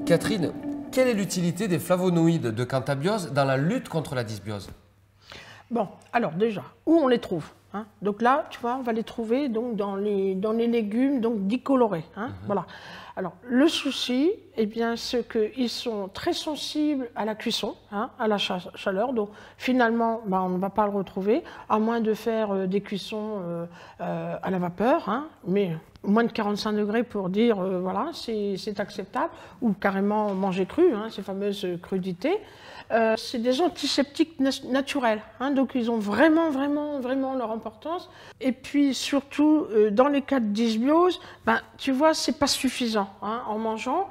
Catherine, quelle est l'utilité des flavonoïdes de Cantabiose dans la lutte contre la dysbiose? Bon, alors déjà, où on les trouve, hein? Donc là, tu vois, on va les trouver donc, dans les légumes donc, dits colorés. Hein? Voilà. Alors, le souci, eh bien, c'est qu'ils sont très sensibles à la cuisson, hein, à la chaleur. Donc, finalement, bah, on ne va pas le retrouver, à moins de faire des cuissons à la vapeur, hein, mais moins de 45 degrés pour dire, voilà, c'est acceptable, ou carrément manger cru, hein, ces fameuses crudités. C'est des antiseptiques naturels, hein, donc ils ont vraiment leur importance. Et puis surtout, dans les cas de dysbiose, ben, tu vois, c'est pas suffisant hein, en mangeant,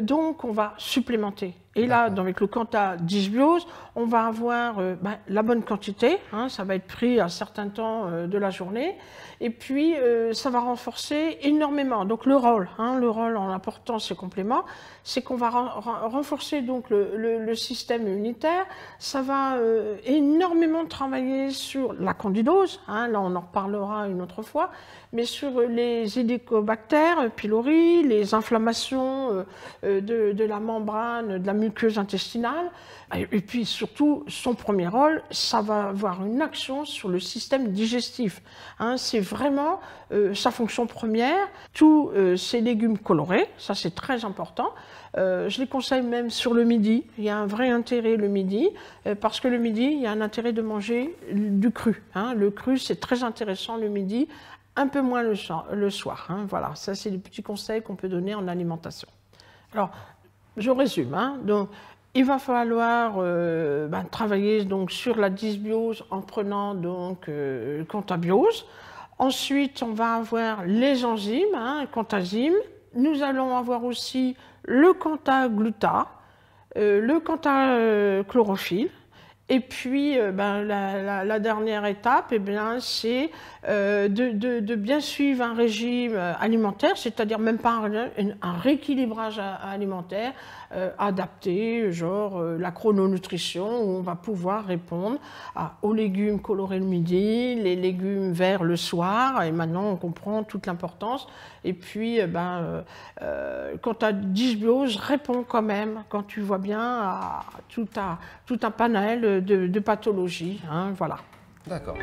donc on va supplémenter. Et là, avec le Canta dysbiose, on va avoir ben, la bonne quantité, hein, ça va être pris à certains temps de la journée, et puis ça va renforcer énormément. Donc le rôle en apportant ces compléments, c'est qu'on va renforcer donc le système immunitaire, ça va énormément travailler sur la candidose, hein, là on en reparlera une autre fois, mais sur les hélicobactères pylori, les inflammations de la membrane, de la muqueuse intestinale, et puis surtout, son premier rôle, ça va avoir une action sur le système digestif. Hein, c'est vraiment sa fonction première. Tous ces légumes colorés, ça c'est très important. Je les conseille même sur le midi. Il y a un vrai intérêt le midi, parce que le midi, il y a un intérêt de manger du cru. Hein. Le cru, c'est très intéressant le midi, un peu moins le soir. Hein. Voilà, ça c'est les petits conseils qu'on peut donner en alimentation. Alors, je résume. Hein. Donc, il va falloir travailler donc, sur la dysbiose en prenant donc Cantabiose. Ensuite, on va avoir les enzymes, hein, Cantazyme. Nous allons avoir aussi le Cantagluta, le Cantachlorophylle. Et puis, la dernière étape, eh c'est de bien suivre un régime alimentaire, c'est-à-dire même pas un rééquilibrage alimentaire adapté, genre la chrononutrition, où on va pouvoir répondre aux légumes colorés le midi, les légumes verts le soir, et maintenant on comprend toute l'importance. Et puis, quand tu as dysbiose, réponds quand même, quand tu vois bien, à tout un panel de pathologies. Hein, voilà. D'accord.